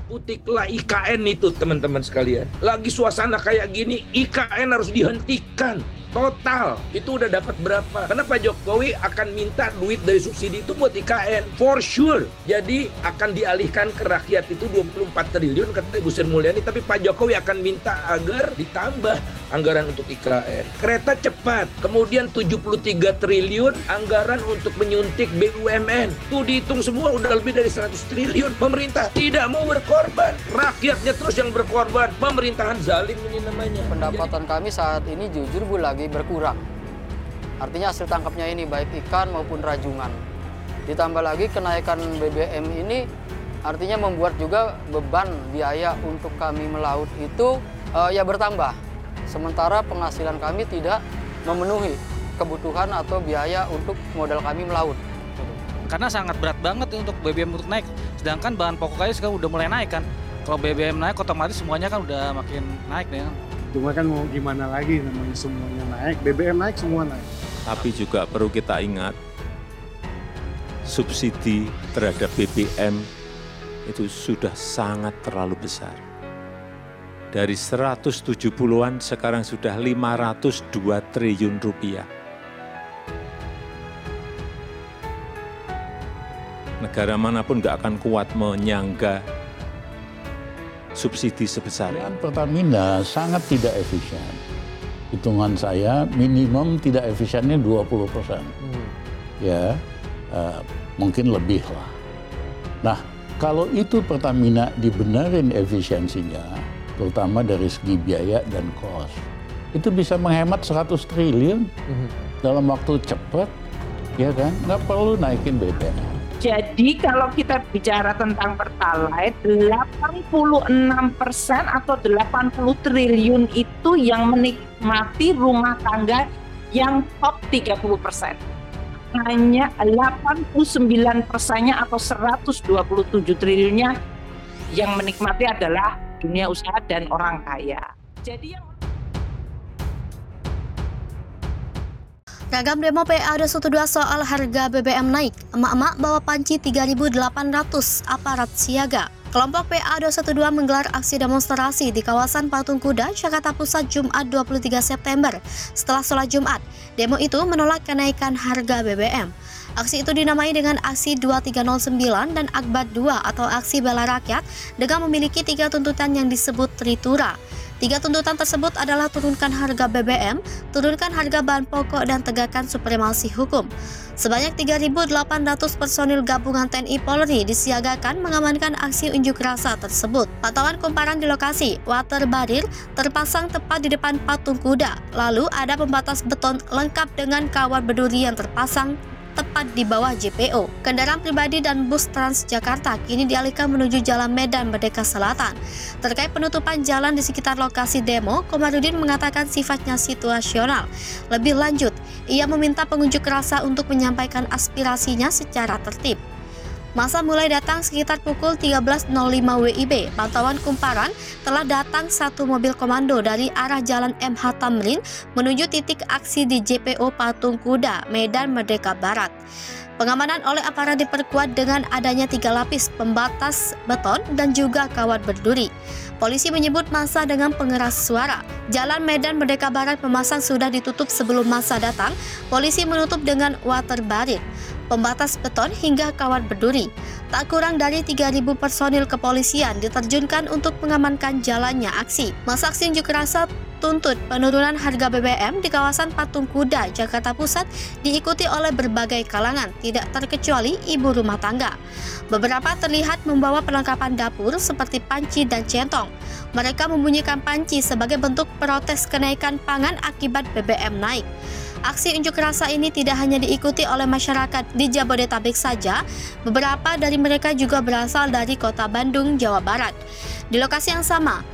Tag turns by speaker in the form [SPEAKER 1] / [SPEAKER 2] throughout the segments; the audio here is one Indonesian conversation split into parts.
[SPEAKER 1] Utiklah IKN itu teman-teman sekalian. Lagi suasana kayak gini, IKN harus dihentikan. Total, itu udah dapat berapa? Karena Pak Jokowi akan minta duit dari subsidi itu buat IKN, for sure. Jadi akan dialihkan ke rakyat itu 24 triliun, kata Ibu Sri Mulyani, tapi Pak Jokowi akan minta agar ditambah anggaran untuk IKN. Kereta cepat, kemudian 73 triliun anggaran untuk menyuntik BUMN. Tuh dihitung semua udah lebih dari 100 triliun. Pemerintah tidak mau berkorban, rakyatnya terus yang berkorban. Pemerintahan zalim ini namanya.
[SPEAKER 2] Pendapatan kami saat ini jujur Bu lagi berkurang. Artinya hasil tangkapnya ini baik ikan maupun rajungan. Ditambah lagi kenaikan BBM ini artinya membuat juga beban biaya untuk kami melaut itu ya bertambah. Sementara penghasilan kami tidak memenuhi kebutuhan atau biaya untuk modal kami melaut.
[SPEAKER 3] Karena sangat berat banget untuk BBM untuk naik. Sedangkan bahan pokok aja sekarang udah mulai naik kan. Kalau BBM naik otomatis semuanya kan udah makin naik nih.
[SPEAKER 4] Cuma kan mau gimana lagi, namanya semuanya naik, BBM naik, semua naik.
[SPEAKER 5] Tapi juga perlu kita ingat, subsidi terhadap BBM itu sudah sangat terlalu besar. Dari 170-an sekarang sudah 502 triliun rupiah. Negara manapun nggak akan kuat menyangga subsidi sebesar ini.
[SPEAKER 6] Pertamina sangat tidak efisien. Hitungan saya minimum tidak efisiennya 20%. Ya, mungkin lebih lah. Nah, kalau itu Pertamina dibenerin efisiensinya, terutama dari segi biaya dan kos, itu bisa menghemat 100 triliun dalam waktu cepat, ya kan? Nggak perlu naikin BBM.
[SPEAKER 7] Jadi kalau kita bicara tentang Pertalite, 86% atau 80 triliun itu yang menikmati rumah tangga yang top 30%. Hanya 89%-nya atau 127 triliunnya yang menikmati adalah dunia usaha dan orang kaya. Jadi yang
[SPEAKER 8] Ragam demo PA 212 soal harga BBM naik. Emak-emak bawa panci 3.800, aparat siaga. Kelompok PA 212 menggelar aksi demonstrasi di kawasan Patung Kuda, Jakarta Pusat, Jumat 23 September. Setelah sholat Jumat, demo itu menolak kenaikan harga BBM. Aksi itu dinamai dengan Aksi 2309 dan Akbar 2 atau Aksi Bela Rakyat dengan memiliki 3 tuntutan yang disebut Tritura. 3 tuntutan tersebut adalah turunkan harga BBM, turunkan harga bahan pokok, dan tegakkan supremasi hukum. Sebanyak 3.800 personil gabungan TNI Polri disiagakan mengamankan aksi unjuk rasa tersebut. Pantauan kumparan di lokasi, water barrier terpasang tepat di depan patung kuda. Lalu ada pembatas beton lengkap dengan kawat berduri yang terpasang tepat di bawah JPO. Kendaraan pribadi dan bus Transjakarta kini dialihkan menuju Jalan Medan Merdeka Selatan. Terkait penutupan jalan di sekitar lokasi demo, Komarudin mengatakan sifatnya situasional. Lebih lanjut, ia meminta pengunjuk rasa untuk menyampaikan aspirasinya secara tertib. Masa mulai datang sekitar pukul 13.05 WIB. Pantauan kumparan telah datang satu mobil komando dari arah Jalan MH Tamrin menuju titik aksi di JPO Patung Kuda, Medan Merdeka Barat. Pengamanan oleh aparat diperkuat dengan adanya 3 lapis pembatas beton dan juga kawat berduri. Polisi menyebut massa dengan pengeras suara. Jalan Medan Merdeka Barat memasang sudah ditutup sebelum massa datang. Polisi menutup dengan water barrier, pembatas beton hingga kawat berduri. Tak kurang dari 3.000 personil kepolisian diterjunkan untuk mengamankan jalannya aksi. Masa aksi unjuk rasa tuntut penurunan harga BBM di kawasan Patung Kuda, Jakarta Pusat diikuti oleh berbagai kalangan, tidak terkecuali ibu rumah tangga. Beberapa terlihat membawa perlengkapan dapur seperti panci dan centong. Mereka membunyikan panci sebagai bentuk protes kenaikan pangan akibat BBM naik. Aksi unjuk rasa ini tidak hanya diikuti oleh masyarakat di Jabodetabek saja, beberapa dari mereka juga berasal dari kota Bandung, Jawa Barat. Di lokasi yang sama,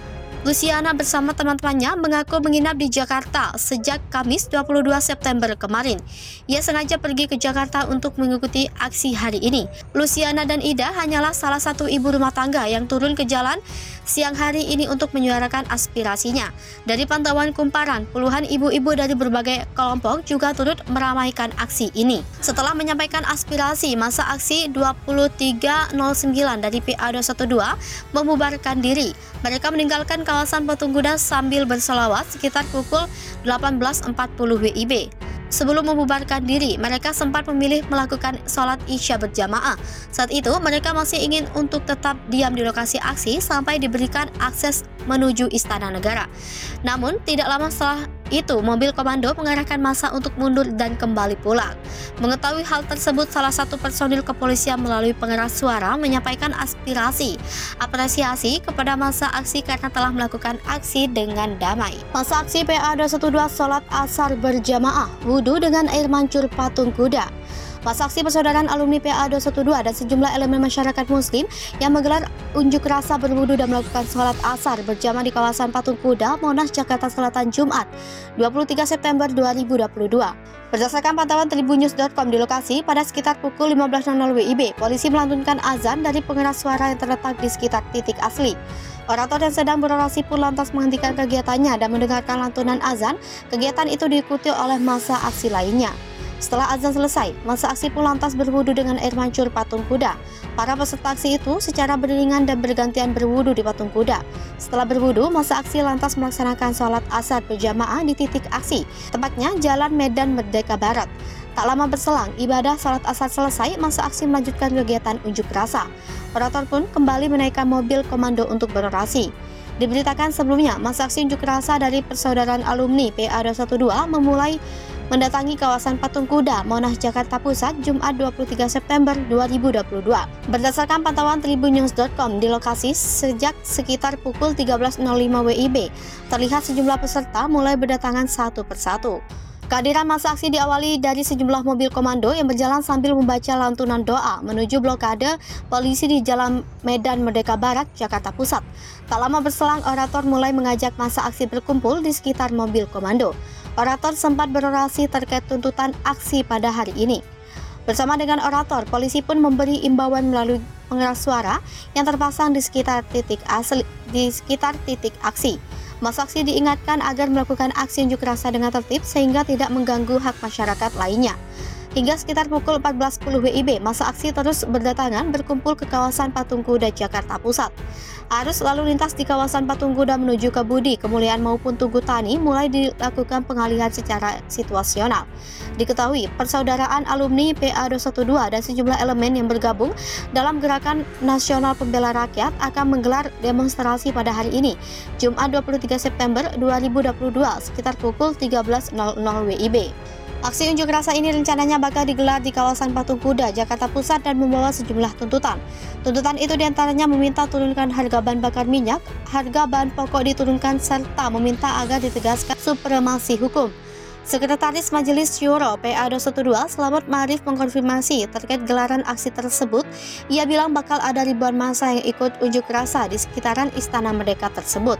[SPEAKER 8] Luciana bersama teman-temannya mengaku menginap di Jakarta sejak Kamis 22 September kemarin. Ia sengaja pergi ke Jakarta untuk mengikuti aksi hari ini. Luciana dan Ida hanyalah salah satu ibu rumah tangga yang turun ke jalan siang hari ini untuk menyuarakan aspirasinya. Dari pantauan kumparan, puluhan ibu-ibu dari berbagai kelompok juga turut meramaikan aksi ini. Setelah menyampaikan aspirasi, masa aksi 2309 dari PA212 membubarkan diri. Mereka meninggalkan kawasan Patung Kuda sambil berselawat sekitar pukul 18.40 WIB. Sebelum membubarkan diri, mereka sempat memilih melakukan sholat Isya berjamaah. Saat itu, mereka masih ingin untuk tetap diam di lokasi aksi sampai diberikan akses menuju Istana Negara. Namun, tidak lama setelah itu, mobil komando mengarahkan massa untuk mundur dan kembali pulang. Mengetahui hal tersebut, salah satu personil kepolisian melalui pengeras suara menyampaikan apresiasi kepada massa aksi karena telah melakukan aksi dengan damai. Massa aksi PA212 sholat asar berjamaah, wudhu dengan air mancur patung kuda. Masa aksi persaudaraan alumni PA212 dan sejumlah elemen masyarakat muslim yang menggelar unjuk rasa berwudu dan melakukan sholat asar berjamaah di kawasan Patung Kuda, Monas, Jakarta Selatan, Jumat 23 September 2022. Berdasarkan pantauan tribunnews.com di lokasi, pada sekitar pukul 15.00 WIB, polisi melantunkan azan dari pengeras suara yang terletak di sekitar titik asli. Orator yang sedang berorasi pun lantas menghentikan kegiatannya dan mendengarkan lantunan azan. Kegiatan itu diikuti oleh massa aksi lainnya. Setelah azan selesai, massa aksi pun lantas berwudu dengan air mancur patung kuda. Para peserta aksi itu secara beriringan dan bergantian berwudu di patung kuda. Setelah berwudu, massa aksi lantas melaksanakan sholat asar berjamaah di titik aksi, tepatnya Jalan Medan Merdeka Barat. Tak lama berselang, ibadah sholat asar selesai, massa aksi melanjutkan kegiatan unjuk rasa. Orator pun kembali menaikkan mobil komando untuk berorasi. Diberitakan sebelumnya, massa aksi unjuk rasa dari persaudaraan alumni PA212 memulai mendatangi kawasan Patung Kuda, Monas, Jakarta Pusat, Jumat 23 September 2022. Berdasarkan pantauan tribunnews.com di lokasi, sejak sekitar pukul 13.05 WIB, terlihat sejumlah peserta mulai berdatangan satu persatu. Kehadiran massa aksi diawali dari sejumlah mobil komando yang berjalan sambil membaca lantunan doa menuju blokade polisi di Jalan Medan Merdeka Barat, Jakarta Pusat. Tak lama berselang, orator mulai mengajak massa aksi berkumpul di sekitar mobil komando. Orator sempat berorasi terkait tuntutan aksi pada hari ini. Bersama dengan orator, polisi pun memberi imbauan melalui pengeras suara yang terpasang di sekitar titik aksi. Massa aksi diingatkan agar melakukan aksi unjuk rasa dengan tertib sehingga tidak mengganggu hak masyarakat lainnya. Hingga sekitar pukul 14.10 WIB, massa aksi terus berdatangan berkumpul ke kawasan Patung Kuda, Jakarta Pusat. Arus lalu lintas di kawasan Patung Kuda menuju ke Budi Kemuliaan maupun Tugu Tani mulai dilakukan pengalihan secara situasional. Diketahui, persaudaraan alumni PA212 dan sejumlah elemen yang bergabung dalam Gerakan Nasional Pembela Rakyat akan menggelar demonstrasi pada hari ini, Jumat 23 September 2022, sekitar pukul 13.00 WIB. Aksi unjuk rasa ini rencananya bakal digelar di kawasan Patung Kuda, Jakarta Pusat dan membawa sejumlah tuntutan. Tuntutan itu diantaranya meminta turunkan harga bahan bakar minyak, harga bahan pokok diturunkan, serta meminta agar ditegaskan supremasi hukum. Sekretaris Majelis Syuro PA212 Slamet Ma'arif mengkonfirmasi terkait gelaran aksi tersebut. Ia bilang bakal ada ribuan massa yang ikut unjuk rasa di sekitaran Istana Merdeka tersebut.